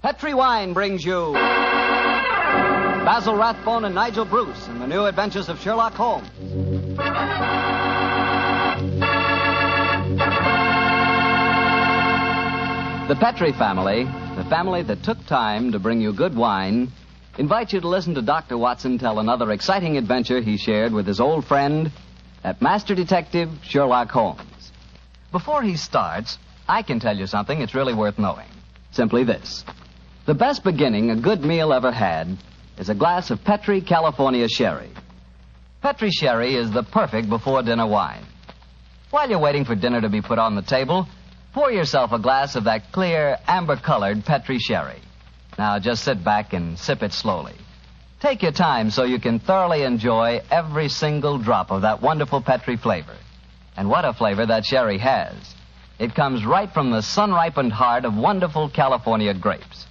Petri Wine brings you Basil Rathbone and Nigel Bruce in the new adventures of Sherlock Holmes. The Petri family, the family that took time to bring you good wine, invite you to listen to Dr. Watson tell another exciting adventure he shared with his old friend at Master Detective Sherlock Holmes. Before he starts, I can tell you something it's really worth knowing. Simply this. The best beginning a good meal ever had is a glass of Petri California Sherry. Petri Sherry is the perfect before-dinner wine. While you're waiting for dinner to be put on the table, pour yourself a glass of that clear, amber-colored Petri Sherry. Now, just sit back and sip it slowly. Take your time so you can thoroughly enjoy every single drop of that wonderful Petri flavor. And what a flavor that sherry has. It comes right from the sun-ripened heart of wonderful California grapes.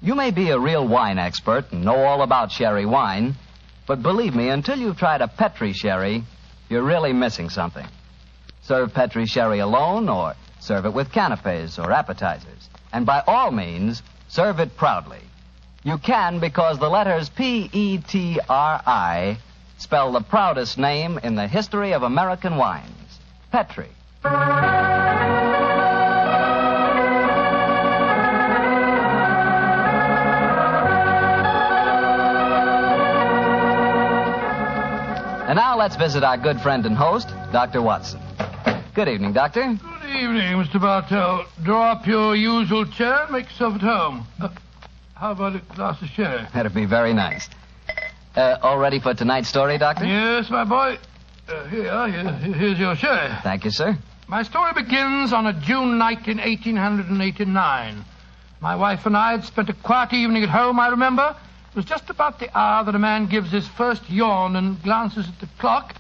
You may be a real wine expert and know all about sherry wine, but believe me, until you've tried a Petri sherry, you're really missing something. Serve Petri sherry alone or serve it with canapes or appetizers. And by all means, serve it proudly. You can because the letters P-E-T-R-I spell the proudest name in the history of American wines. Petri. And now let's visit our good friend and host, Dr. Watson. Good evening, Doctor. Good evening, Mr. Bartell. Draw up your usual chair and make yourself at home. How about a glass of sherry? That'd be very nice. All ready for tonight's story, Doctor? Yes, my boy. Here's your sherry. Thank you, sir. My story begins on a June night in 1889. My wife and I had spent a quiet evening at home, I remember. It was just about the hour that a man gives his first yawn and glances at the clock,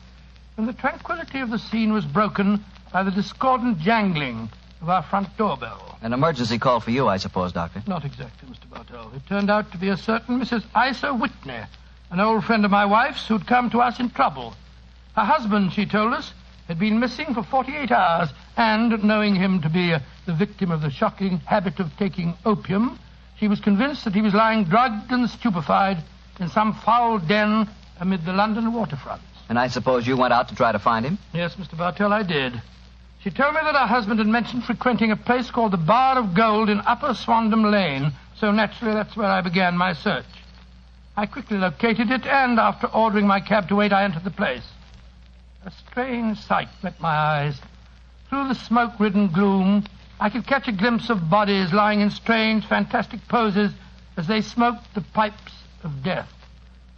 when the tranquility of the scene was broken by the discordant jangling of our front doorbell. An emergency call for you, I suppose, Doctor. Not exactly, Mr. Bartell. It turned out to be a certain Mrs. Isa Whitney, an old friend of my wife's who'd come to us in trouble. Her husband, she told us, had been missing for 48 hours, and, knowing him to be the victim of the shocking habit of taking opium, she was convinced that he was lying drugged and stupefied in some foul den amid the London waterfronts. And I suppose you went out to try to find him? Yes, Mr. Bartell, I did. She told me that her husband had mentioned frequenting a place called the Bar of Gold in Upper Swandam Lane, so naturally that's where I began my search. I quickly located it, and after ordering my cab to wait, I entered the place. A strange sight met my eyes. Through the smoke-ridden gloom, I could catch a glimpse of bodies lying in strange, fantastic poses as they smoked the pipes of death.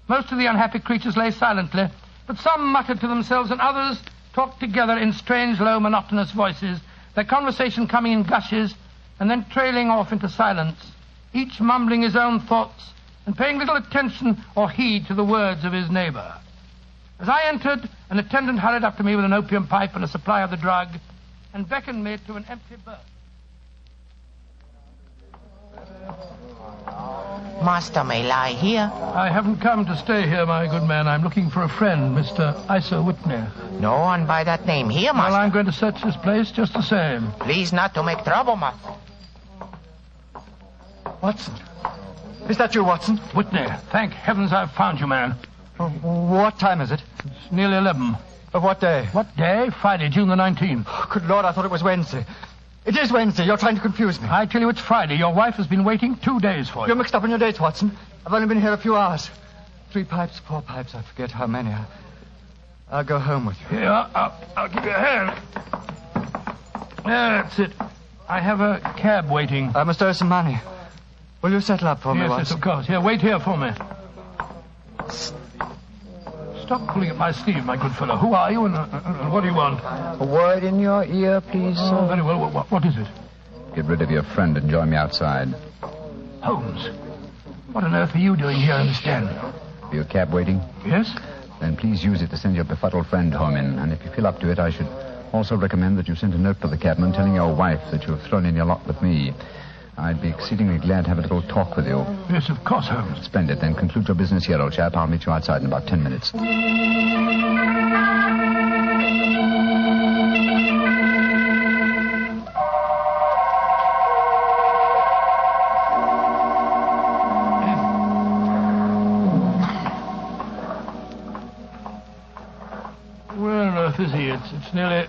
Most of the unhappy creatures lay silently, but some muttered to themselves and others talked together in strange, low, monotonous voices, their conversation coming in gushes and then trailing off into silence, each mumbling his own thoughts and paying little attention or heed to the words of his neighbor. As I entered, an attendant hurried up to me with an opium pipe and a supply of the drug and beckoned me to an empty berth. Master may lie here. I haven't come to stay here, my good man. I'm looking for a friend, Mr. Isa Whitney. No one by that name here, Master. Well, I'm going to search this place just the same. Please not to make trouble, Master. Watson. Is that you, Watson? Whitney, thank heavens I've found you, man. What time is it? It's nearly 11. Of what day? What day? Friday, June the 19th. Oh, good Lord, I thought it was Wednesday. It is Wednesday. You're trying to confuse me. I tell you, it's Friday. Your wife has been waiting 2 days for you. You're mixed up in your dates, Watson. I've only been here a few hours. 3 pipes, 4 pipes. I forget how many. I'll go home with you. Here, I'll give you a hand. That's it. I have a cab waiting. I must owe some money. Will you settle up for me, Watson? Yes, of course. Here, wait here for me. Stop pulling at my sleeve, my good fellow. Who are you and what do you want? A word in your ear, please, sir. Oh, very well. What is it? Get rid of your friend and join me outside. Holmes, what on earth are you doing here in this den? For your cab waiting? Yes? Then please use it to send your befuddled friend home in. And if you feel up to it, I should also recommend that you send a note to the cabman telling your wife that you have thrown in your lot with me. I'd be exceedingly glad to have a little talk with you. Yes, of course, Holmes. Splendid. Then conclude your business here, old chap. I'll meet you outside in about 10 minutes. It's nearly...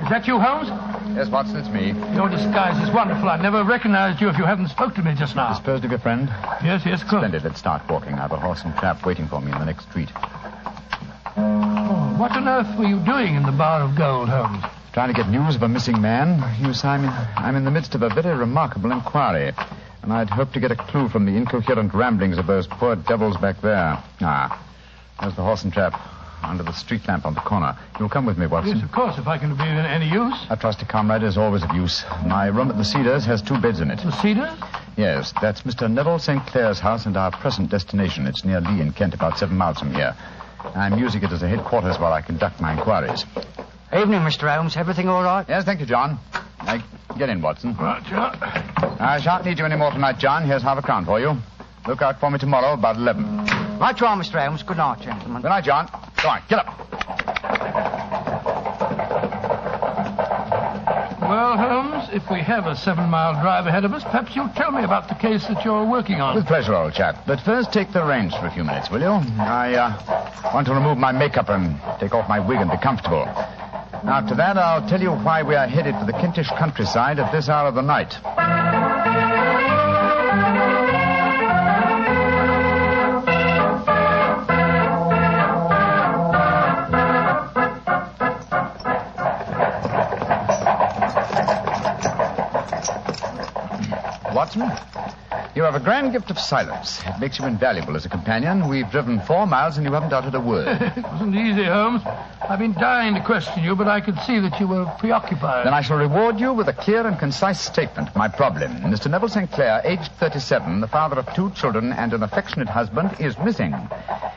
Is that you, Holmes? Yes, Watson, it's me. Your disguise is wonderful. I never recognized you if you hadn't spoke to me just now. Disposed of your friend? Yes, of course. Splendid. Let's start walking. I have a horse and trap waiting for me in the next street. Oh, what on earth were you doing in the Bar of Gold, Holmes? Trying to get news of a missing man. You see, I'm in the midst of a very remarkable inquiry. And I'd hoped to get a clue from the incoherent ramblings of those poor devils back there. There's the horse and trap under the street lamp on the corner. You'll come with me, Watson? Yes, of course, if I can be of any use. A trusty comrade is always of use. My room at the Cedars has 2 beds in it. The Cedars? Yes, that's Mr. Neville St. Clair's house and our present destination. It's near Lee in Kent, about 7 miles from here. I'm using it as a headquarters while I conduct my inquiries. Evening, Mr. Holmes. Everything all right? Yes, thank you, John. Get in, Watson. Right, John. I shan't need you any more tonight, John. Here's half a crown for you. Look out for me tomorrow about 11. Right you are, Mr. Holmes. Good night, gentlemen. Good night, John. Go on, get up. Well, Holmes, if we have a 7-mile drive ahead of us, perhaps you'll tell me about the case that you're working on. With pleasure, old chap. But first, take the reins for a few minutes, will you? I want to remove my makeup and take off my wig and be comfortable. After that, I'll tell you why we are headed for the Kentish countryside at this hour of the night. Watson, you have a grand gift of silence. It makes you invaluable as a companion. We've driven 4 miles and you haven't uttered a word. It wasn't easy, Holmes. I've been dying to question you, but I could see that you were preoccupied. Then I shall reward you with a clear and concise statement. My problem. Mr. Neville St. Clair, aged 37, the father of 2 children and an affectionate husband, is missing.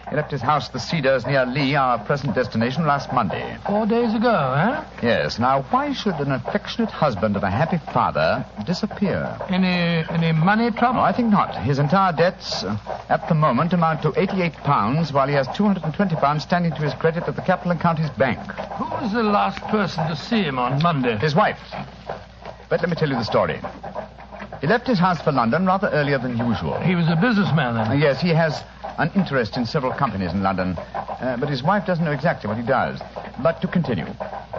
He left his house, the Cedars, near Lee, our present destination, last Monday. 4 days ago, eh? Yes. Now, why should an affectionate husband and a happy father disappear? Any money trouble? No, I think not. His entire debts, at the moment, amount to £88, while he has £220 standing to his credit at the Capital and Counties Bank. Who was the last person to see him on Monday? His wife. But let me tell you the story. He left his house for London rather earlier than usual. He was a businessman, then? Yes, he has an interest in several companies in London, but his wife doesn't know exactly what he does. But to continue,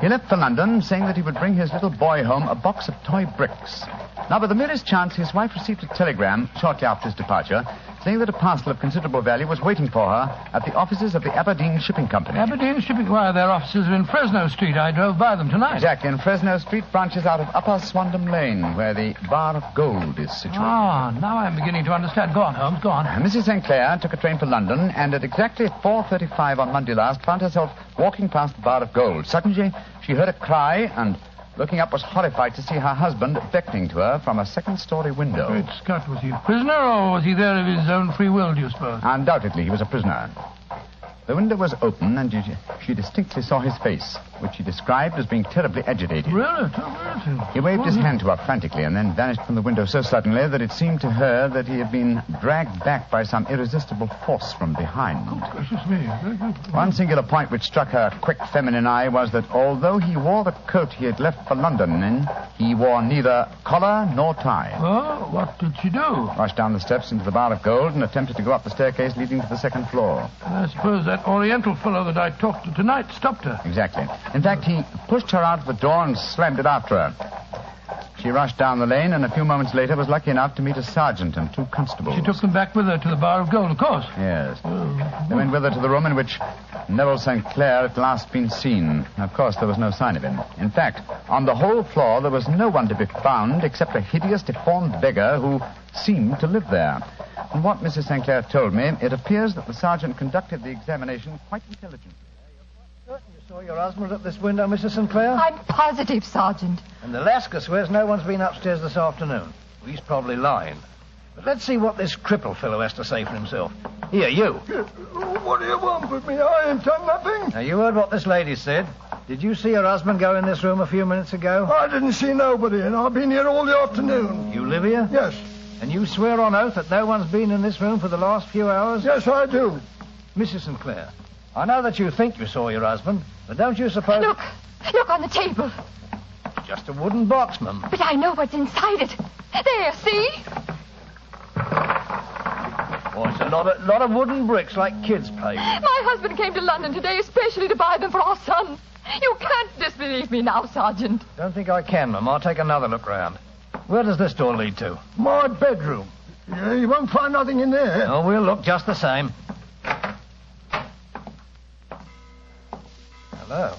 he left for London saying that he would bring his little boy home a box of toy bricks. Now, by the merest chance, his wife received a telegram shortly after his departure saying that a parcel of considerable value was waiting for her at the offices of the Aberdeen Shipping Company. Aberdeen Shipping? Why, their offices are in Fresno Street. I drove by them tonight. Exactly, and Fresno Street branches out of Upper Swandam Lane, where the Bar of Gold is situated. Ah, now I'm beginning to understand. Go on, Holmes, go on. Mrs. St. Clair took a train for London, and at exactly 4:35 on Monday last, found herself walking past the Bar of Gold. Suddenly, she heard a cry, and looking up was horrified to see her husband beckoning to her from a second-story window. Great Scott, was he a prisoner, or was he there of his own free will, do you suppose? Undoubtedly, he was a prisoner. The window was open, and she distinctly saw his face, which she described as being terribly agitated. Really? He waved his hand to her frantically and then vanished from the window so suddenly that it seemed to her that he had been dragged back by some irresistible force from behind. Oh, gracious me. One singular point which struck her quick feminine eye was that although he wore the coat he had left for London in, he wore neither collar nor tie. Well, what did she do? Rushed down the steps into the Bar of Gold and attempted to go up the staircase leading to the second floor. I suppose that Oriental fellow that I talked to tonight stopped her. Exactly. In fact, he pushed her out of the door and slammed it after her. She rushed down the lane and a few moments later was lucky enough to meet a sergeant and 2 constables. She took them back with her to the Bar of Gold, of course. Yes. They went with her to the room in which Neville St. Clair had last been seen. Of course, there was no sign of him. In fact, on the whole floor, there was no one to be found except a hideous, deformed beggar who seemed to live there. From what Mrs. St. Clair told me, it appears that the sergeant conducted the examination quite intelligently. Certain you saw your husband at this window, Mrs. Sinclair? I'm positive, Sergeant. And Alaska swears no one's been upstairs this afternoon. Well, he's probably lying. But let's see what this cripple fellow has to say for himself. Here, you. What do you want with me? I ain't done nothing. Now, you heard what this lady said. Did you see your husband go in this room a few minutes ago? I didn't see nobody, and I've been here all the afternoon. You live here? Yes. And you swear on oath that no one's been in this room for the last few hours? Yes, I do. Mrs. Sinclair, I know that you think you saw your husband, but don't you suppose... Look on the table. Just a wooden box, ma'am. But I know what's inside it. There, see? Oh, it's a lot Lot of wooden bricks like kids play with. My husband came to London today especially to buy them for our son. You can't disbelieve me now, Sergeant. Don't think I can, Mum. I'll take another look round. Where does this door lead to? My bedroom. Yeah, you won't find nothing in there. Oh, we'll look just the same. Hello.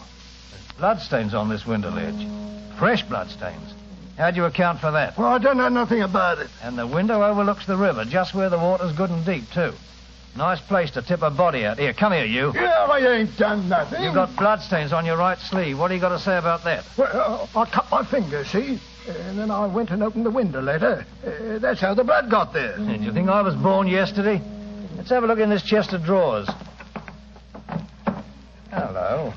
There's bloodstains on this window ledge. Fresh bloodstains. How'd you account for that? Well, I don't know nothing about it. And the window overlooks the river, just where the water's good and deep, too. Nice place to tip a body out. Here, come here, you. Yeah, I ain't done nothing. You've got bloodstains on your right sleeve. What do you got to say about that? Well, I cut my finger, see? And then I went and opened the window later. That's how the blood got there. Did you think I was born yesterday? Let's have a look in this chest of drawers. Hello.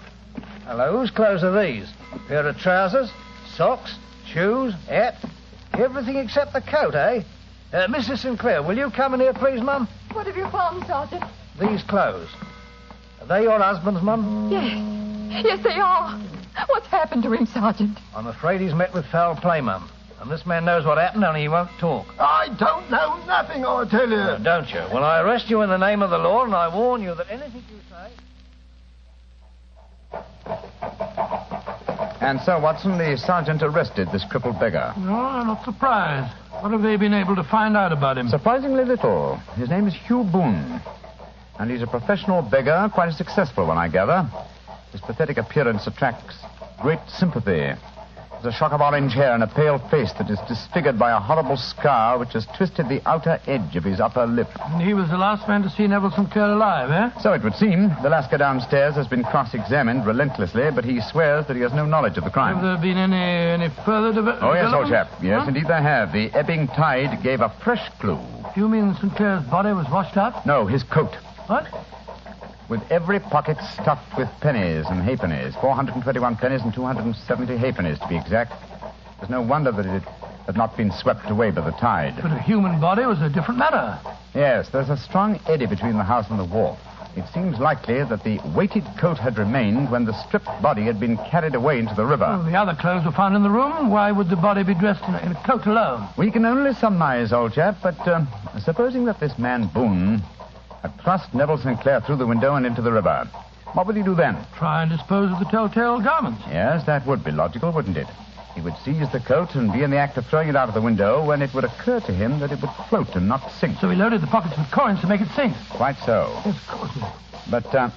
Hello, whose clothes are these? Pair of trousers, socks, shoes, hat, everything except the coat, eh? Mrs. Sinclair, will you come in here, please, Mum? What have you found, Sergeant? These clothes. Are they your husband's, Mum? Yes. Yes, they are. What's happened to him, Sergeant? I'm afraid he's met with foul play, Mum. And this man knows what happened, only he won't talk. I don't know nothing, I tell you. No, don't you? Well, I arrest you in the name of the law, and I warn you that anything you say... And so, Watson, the sergeant arrested this crippled beggar. No, I'm not surprised. What have they been able to find out about him? Surprisingly little. His name is Hugh Boone. And he's a professional beggar, quite a successful one, I gather. His pathetic appearance attracts great sympathy. There's a shock of orange hair and a pale face that is disfigured by a horrible scar which has twisted the outer edge of his upper lip. And he was the last man to see Neville Sinclair alive, eh? So it would seem. The Lascar downstairs has been cross-examined relentlessly, but he swears that he has no knowledge of the crime. Have there been any further developments? Oh, yes, old chap. Yes, Huh? indeed there have. The ebbing tide gave a fresh clue. You mean Sinclair's body was washed out? No, his coat. What? With every pocket stuffed with pennies and halfpennies. 421 pennies and 270 halfpennies, to be exact. There's no wonder that it had not been swept away by the tide. But a human body was a different matter. Yes, there's a strong eddy between the house and the wharf. It seems likely that the weighted coat had remained when the stripped body had been carried away into the river. Well, the other clothes were found in the room. Why would the body be dressed in a coat alone? We can only surmise, old chap, but supposing that this man Boone had thrust Neville Sinclair through the window and into the river, what would he do then? Try and dispose of the telltale garments. Yes, that would be logical, wouldn't it? He would seize the coat and be in the act of throwing it out of the window when it would occur to him that it would float and not sink. So he loaded the pockets with coins to make it sink. Quite so. Yes, of course. But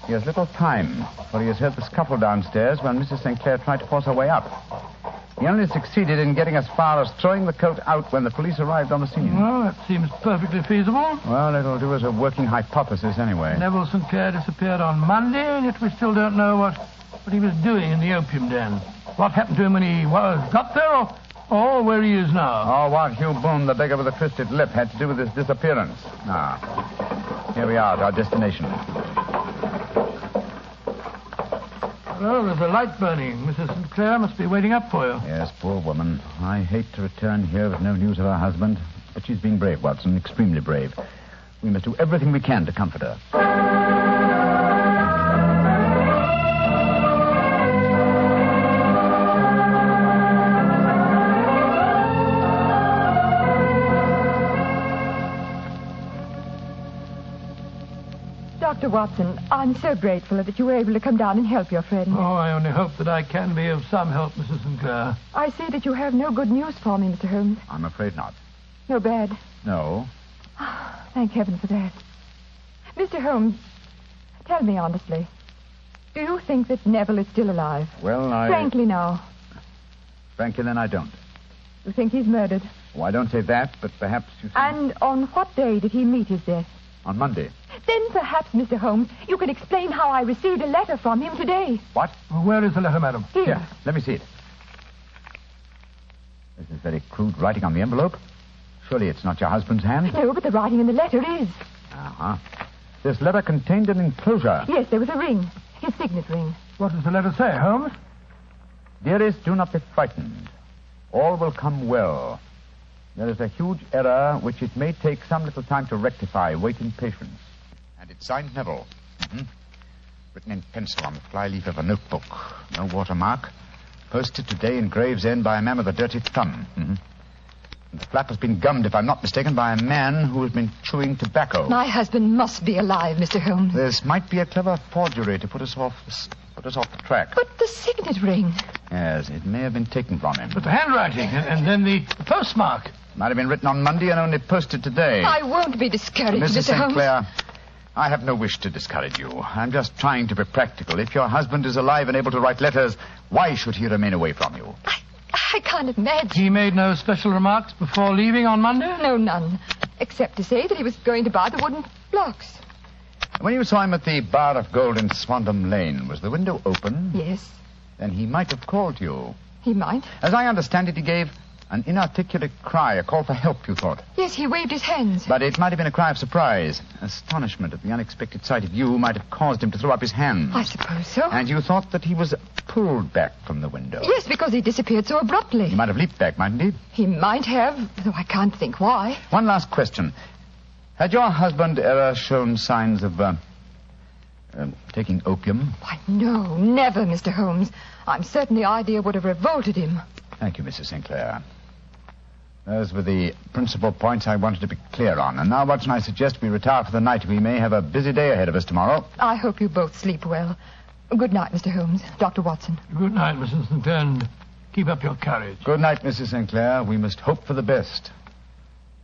he has little time, for he has heard the scuffle downstairs when Mrs. Sinclair tried to force her way up. He only succeeded in getting as far as throwing the coat out when the police arrived on the scene. Well, that seems perfectly feasible. Well, it'll do as a working hypothesis anyway. Neville Sinclair disappeared on Monday, and yet we still don't know what he was doing in the opium den. What happened to him when he got there, or where he is now? Oh, what Hugh Boone, the beggar with the twisted lip, had to do with his disappearance. Here we are at our destination. Well, there's a light burning. Mrs. Sinclair must be waiting up for you. Yes, poor woman. I hate to return here with no news of her husband, but she's being brave, Watson, extremely brave. We must do everything we can to comfort her. Dr. Watson, I'm so grateful that you were able to come down and help your friend. Oh, I only hope that I can be of some help, Mrs. Sinclair. I see that you have no good news for me, Mr. Holmes. I'm afraid not. No bad. No. Thank heaven for that. Mr. Holmes, tell me honestly, do you think that Neville is still alive? Well, Frankly now. Frankly, then I don't. You think he's murdered? Oh, I don't say that, but perhaps you think... And on what day did he meet his death? On Monday. Then perhaps, Mr. Holmes, you can explain how I received a letter from him today. What? Well, where is the letter, madam? Here. Let me see it. This is very crude writing on the envelope. Surely it's not your husband's hand? No, but the writing in the letter is. Uh-huh. This letter contained an enclosure. Yes, there was a ring. His signet ring. What does the letter say, Holmes? Dearest, do not be frightened. All will come well. There is a huge error which it may take some little time to rectify. Wait in patience. And it's signed Neville. Mm-hmm. Written in pencil on the flyleaf of a notebook. No watermark. Posted today in Gravesend by a man with a dirty thumb. Mm-hmm. The flap has been gummed, if I'm not mistaken, by a man who has been chewing tobacco. My husband must be alive, Mr. Holmes. This might be a clever forgery to put us off the track. But the signet ring. Yes, it may have been taken from him. But the handwriting and then the postmark. Might have been written on Monday and only posted today. I won't be discouraged, Mrs. Mr. Holmes. Sinclair, I have no wish to discourage you. I'm just trying to be practical. If your husband is alive and able to write letters, why should he remain away from you? I can't imagine. He made no special remarks before leaving on Monday? No, none. Except to say that he was going to buy the wooden blocks. When you saw him at the Bar of Gold in Swandam Lane, was the window open? Yes. Then he might have called you. He might. As I understand it, he gave an inarticulate cry, a call for help, you thought. Yes, he waved his hands. But it might have been a cry of surprise. Astonishment at the unexpected sight of you might have caused him to throw up his hands. I suppose so. And you thought that he was pulled back from the window. Yes, because he disappeared so abruptly. He might have leaped back, mightn't he? He might have, though I can't think why. One last question. Had your husband ever shown signs of, taking opium? Why, no, never, Mr. Holmes. I'm certain the idea would have revolted him. Thank you, Mrs. Sinclair. Those were the principal points I wanted to be clear on. And now, Watson, I suggest we retire for the night. We may have a busy day ahead of us tomorrow. I hope you both sleep well. Good night, Mr. Holmes. Dr. Watson. Good night, Mrs. Sinclair, and keep up your courage. Good night, Mrs. Sinclair. We must hope for the best.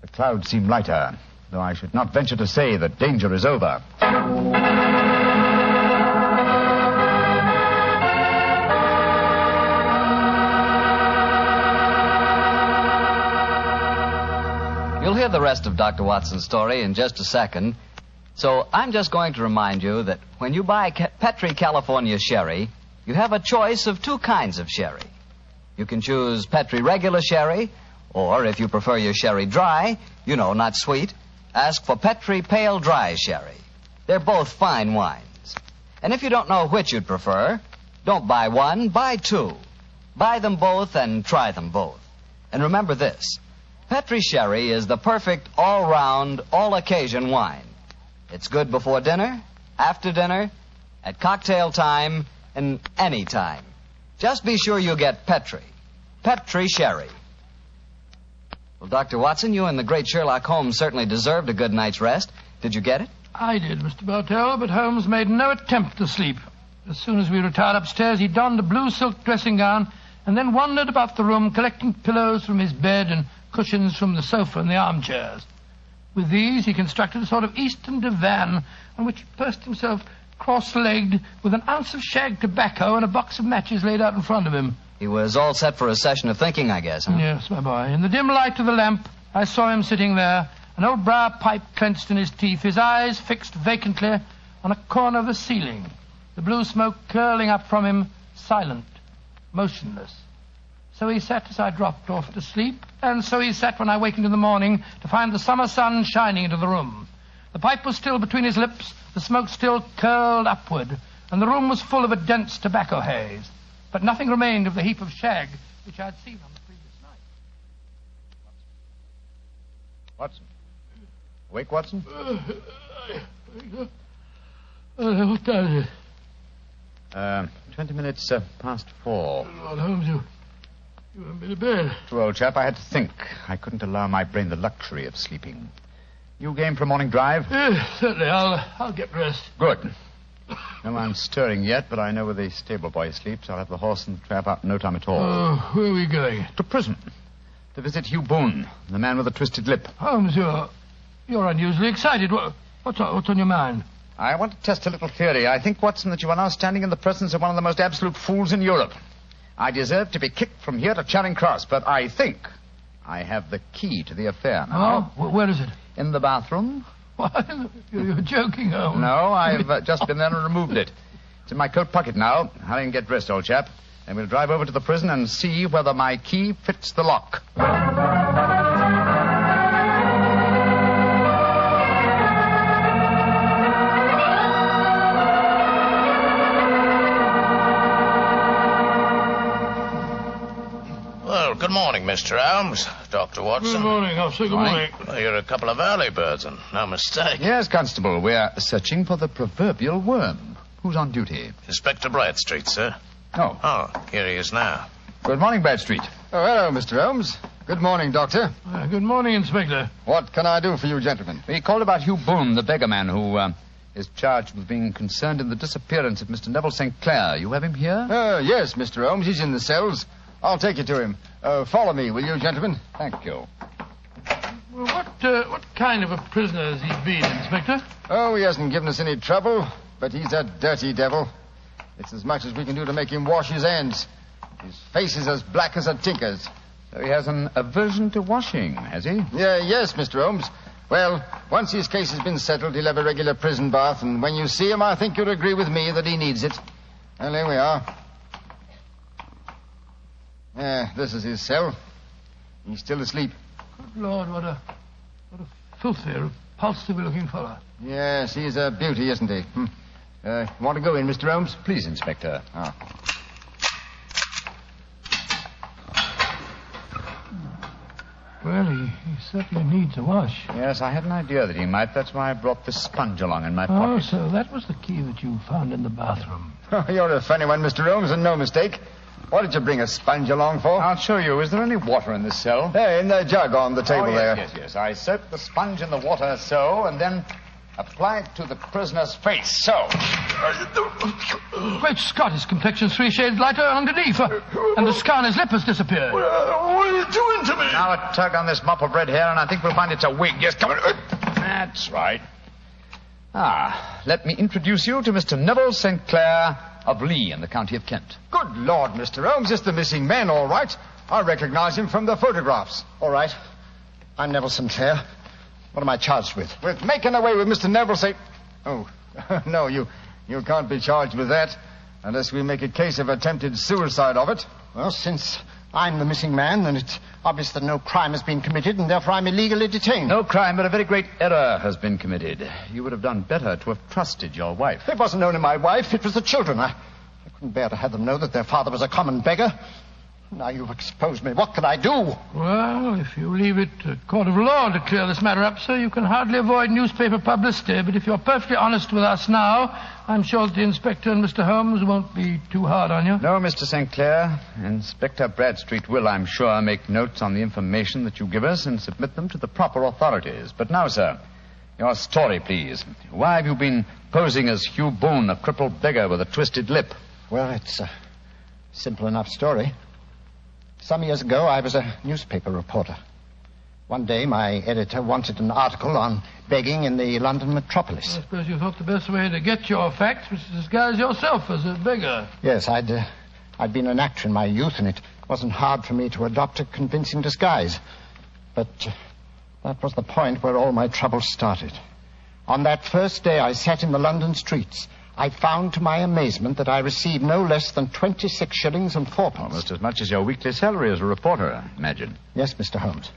The clouds seem lighter, though I should not venture to say that danger is over. You'll hear the rest of Dr. Watson's story in just a second. So I'm just going to remind you that when you buy Petri California Sherry, you have a choice of two kinds of sherry. You can choose Petri regular sherry, or if you prefer your sherry dry, not sweet, ask for Petri Pale Dry Sherry. They're both fine wines. And if you don't know which you'd prefer, don't buy one, buy two. Buy them both and try them both. And remember this. Petri Sherry is the perfect all-round, all-occasion wine. It's good before dinner, after dinner, at cocktail time, and any time. Just be sure you get Petri. Petri Sherry. Well, Dr. Watson, you and the great Sherlock Holmes certainly deserved a good night's rest. Did you get it? I did, Mr. Bartell, but Holmes made no attempt to sleep. As soon as we retired upstairs, he donned a blue silk dressing gown and then wandered about the room collecting pillows from his bed and cushions from the sofa and the armchairs. With these, he constructed a sort of eastern divan on which he perched himself cross-legged with an ounce of shag tobacco and a box of matches laid out in front of him. He was all set for a session of thinking, I guess, huh? Yes, my boy. In the dim light of the lamp, I saw him sitting there, an old briar pipe clenched in his teeth, his eyes fixed vacantly on a corner of the ceiling, the blue smoke curling up from him, silent, motionless. So he sat as I dropped off to sleep, and so he sat when I wakened in the morning to find the summer sun shining into the room. The pipe was still between his lips, the smoke still curled upward, and the room was full of a dense tobacco haze. But nothing remained of the heap of shag which I had seen on the previous night. Watson? Awake, Watson? What time is it? 20 minutes past 4. Lord Holmes, you want me to bed? True, old chap, I had to think. I couldn't allow my brain the luxury of sleeping. You game for a morning drive? Yes, certainly. I'll get dressed. Good. No one's stirring yet, but I know where the stable boy sleeps. I'll have the horse and the trap out in no time at all. Oh, where are we going? To prison. To visit Hugh Boone, the man with the twisted lip. Holmes, you're unusually excited. What's on your mind? I want to test a little theory. I think, Watson, that you are now standing in the presence of one of the most absolute fools in Europe. I deserve to be kicked from here to Charing Cross, but I think I have the key to the affair now. Oh, where is it? In the bathroom. What? You're joking, Holmes. No, I've just been there and removed it. It's in my coat pocket now. Hurry and get dressed, old chap. And we'll drive over to the prison and see whether my key fits the lock. Well, good morning, Mr. Holmes. Dr. Watson. Good morning, officer. Good morning. Well, you're a couple of early birds, and no mistake. Yes, Constable. We're searching for the proverbial worm. Who's on duty? Inspector Bradstreet, sir. Oh. Oh, here he is now. Good morning, Bradstreet. Oh, hello, Mr. Holmes. Good morning, Doctor. Good morning, Inspector. What can I do for you, gentlemen? We called about Hugh Boone, the beggar man who is charged with being concerned in the disappearance of Mr. Neville St. Clair. You have him here? Yes, Mr. Holmes. He's in the cells. I'll take you to him. Follow me, will you, gentlemen? Thank you. Well, what kind of a prisoner has he been, Inspector? Oh, he hasn't given us any trouble, but he's a dirty devil. It's as much as we can do to make him wash his hands. His face is as black as a tinker's. So he has an aversion to washing, has he? Yes, Mr. Holmes. Well, once his case has been settled, he'll have a regular prison bath, and when you see him, I think you'll agree with me that he needs it. Well, here we are. This is his cell. He's still asleep. Good Lord, what a filthy, repulsive-looking fellow. Yes, he's a beauty, isn't he? Want to go in, Mr. Holmes? Please, Inspector. Well, he certainly needs a wash. Yes, I had an idea that he might. That's why I brought this sponge along in my pocket. Oh, so that was the key that you found in the bathroom. Oh, you're a funny one, Mr. Holmes, and no mistake. What did you bring a sponge along for? I'll show you. Is there any water in this cell? In the jug on the table there. Yes. I soak the sponge in the water so, and then apply it to the prisoner's face, so. Great Scott, his complexion's 3 shades lighter underneath, and the scar on his lip has disappeared. What are you doing to me? Now a tug on this mop of red hair, and I think we'll find it's a wig. Yes, come on. That's right. Let me introduce you to Mr. Neville St. Clair of Lee in the county of Kent. Good Lord, Mr. Holmes, it's the missing man, all right. I recognize him from the photographs. All right. I'm Neville St. Clair. What am I charged with? With making away with Mr. Neville St. Oh, no, you can't be charged with that unless we make a case of attempted suicide of it. Well, since I'm the missing man, then it's obvious that no crime has been committed, and therefore I'm illegally detained. No crime, but a very great error has been committed. You would have done better to have trusted your wife. It wasn't only my wife, it was the children. I couldn't bear to have them know that their father was a common beggar. Now you've exposed me. What can I do? Well, if you leave it to a court of law to clear this matter up, sir, you can hardly avoid newspaper publicity. But if you're perfectly honest with us now, I'm sure that the Inspector and Mr. Holmes won't be too hard on you. No, Mr. St. Clair. Inspector Bradstreet will, I'm sure, make notes on the information that you give us and submit them to the proper authorities. But now, sir, your story, please. Why have you been posing as Hugh Boone, a crippled beggar with a twisted lip? Well, it's a simple enough story. Some years ago, I was a newspaper reporter. One day, my editor wanted an article on begging in the London metropolis. I suppose you thought the best way to get your facts was to disguise yourself as a beggar. Yes, I'd been an actor in my youth, and it wasn't hard for me to adopt a convincing disguise. But that was the point where all my trouble started. On that first day I sat in the London streets, I found to my amazement that I received no less than 26 shillings and 4 pence. Almost as much as your weekly salary as a reporter, I imagine. Yes, Mr. Holmes.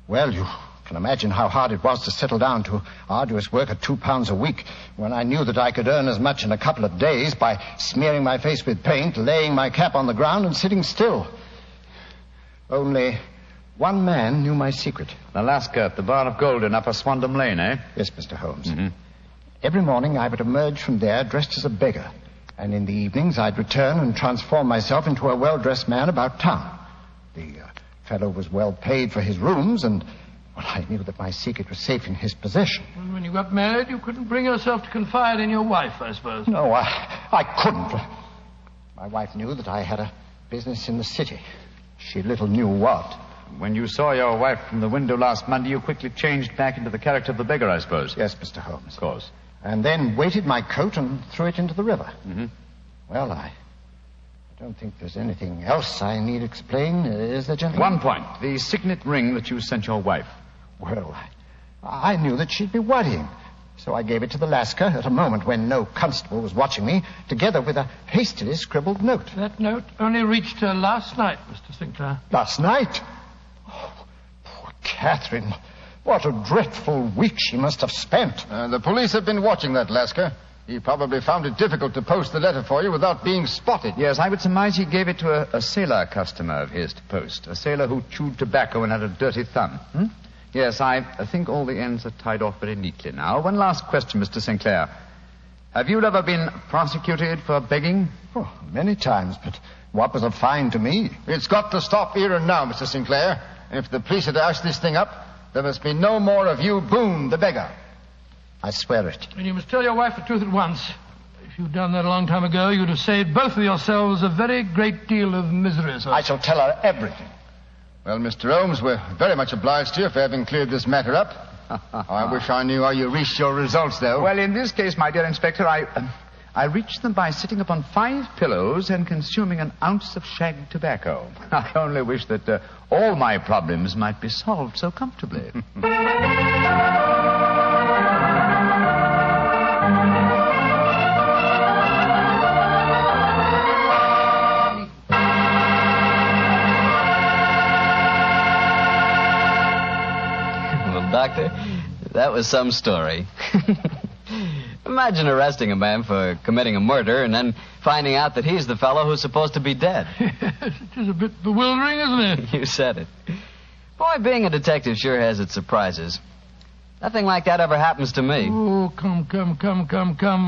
Well, you can imagine how hard it was to settle down to arduous work at £2 a week when I knew that I could earn as much in a couple of days by smearing my face with paint, laying my cap on the ground, and sitting still. Only one man knew my secret. The Lascar at the Bar of Gold in Upper Swandam Lane, eh? Yes, Mr. Holmes. Mm-hmm. Every morning I would emerge from there dressed as a beggar, and in the evenings I'd return and transform myself into a well-dressed man about town. The fellow was well paid for his rooms, and well, I knew that my secret was safe in his possession. And when you got married, you couldn't bring yourself to confide in your wife, I suppose. No, I couldn't. My wife knew that I had a business in the city. She little knew what. When you saw your wife from the window last Monday, you quickly changed back into the character of the beggar, I suppose. Yes, Mr. Holmes. Of course. And then weighted my coat and threw it into the river. Mm-hmm. Well, I don't think there's anything else I need explain, is there, gentlemen? One point. The signet ring that you sent your wife. Well, I knew that she'd be worrying. So I gave it to the Lascar at a moment when no constable was watching me, together with a hastily scribbled note. That note only reached her last night, Mr. Sinclair. Last night? Oh, poor Catherine. What a dreadful week she must have spent. The police have been watching that Lascar. He probably found it difficult to post the letter for you without being spotted. Yes, I would surmise he gave it to a sailor customer of his to post. A sailor who chewed tobacco and had a dirty thumb. Yes, I think all the ends are tied off very neatly now. One last question, Mr. Sinclair. Have you ever been prosecuted for begging? Oh, many times, but what was a fine to me? It's got to stop here and now, Mr. Sinclair. If the police are to hush this thing up, there must be no more of you, Boone, the beggar. I swear it. And you must tell your wife the truth at once. If you'd done that a long time ago, you'd have saved both of yourselves a very great deal of misery, sir. I shall tell her everything. Well, Mr. Holmes, we're very much obliged to you for having cleared this matter up. I wish I knew how you reached your results, though. Well, in this case, my dear Inspector, I reached them by sitting upon 5 pillows and consuming an ounce of shag tobacco. I only wish that all my problems might be solved so comfortably. Doctor, that was some story. Imagine arresting a man for committing a murder and then finding out that he's the fellow who's supposed to be dead. It is a bit bewildering, isn't it? You said it. Boy, being a detective sure has its surprises. Nothing like that ever happens to me. Oh, come.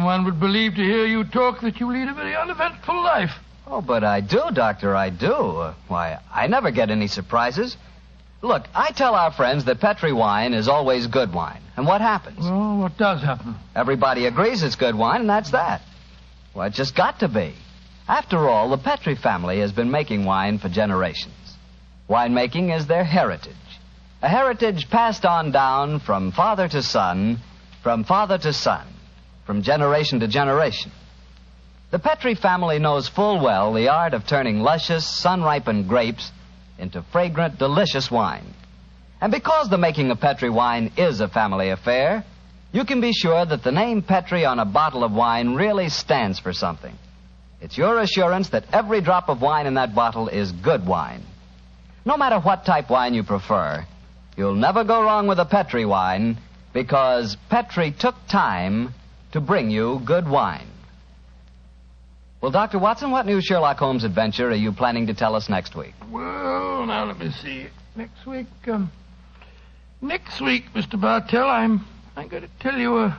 One would believe to hear you talk that you lead a very uneventful life. Oh, but I do, Doctor, I do. Why, I never get any surprises. Look, I tell our friends that Petri wine is always good wine. And what happens? Well, what does happen? Everybody agrees it's good wine, and that's that. Well, it's just got to be. After all, the Petri family has been making wine for generations. Winemaking is their heritage. A heritage passed on down from father to son, from father to son, from generation to generation. The Petri family knows full well the art of turning luscious, sun-ripened grapes into fragrant, delicious wine. And because the making of Petri wine is a family affair, you can be sure that the name Petri on a bottle of wine really stands for something. It's your assurance that every drop of wine in that bottle is good wine. No matter what type wine you prefer, you'll never go wrong with a Petri wine because Petri took time to bring you good wine. Well, Dr. Watson, what new Sherlock Holmes adventure are you planning to tell us next week? Well, now let me see. Next week, Mr. Bartell, I'm going to tell you a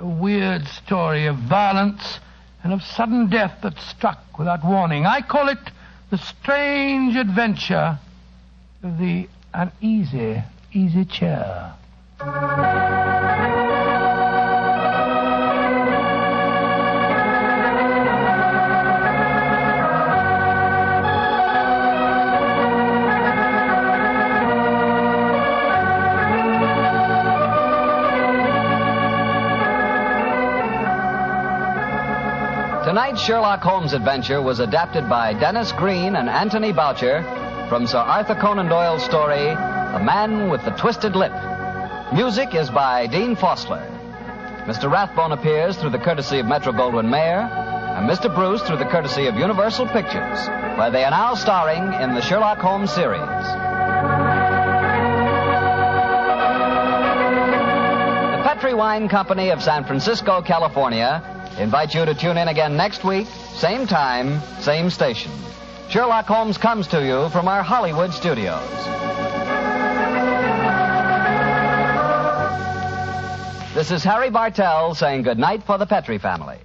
weird story of violence and of sudden death that struck without warning. I call it The Strange Adventure of the Uneasy Easy Chair. Tonight's Sherlock Holmes adventure was adapted by Dennis Green and Anthony Boucher from Sir Arthur Conan Doyle's story, The Man with the Twisted Lip. Music is by Dean Fossler. Mr. Rathbone appears through the courtesy of Metro-Goldwyn-Mayer, and Mr. Bruce through the courtesy of Universal Pictures, where they are now starring in the Sherlock Holmes series. The Petri Wine Company of San Francisco, California, invite you to tune in again next week, same time, same station. Sherlock Holmes comes to you from our Hollywood studios. This is Harry Bartell saying good night for the Petri family.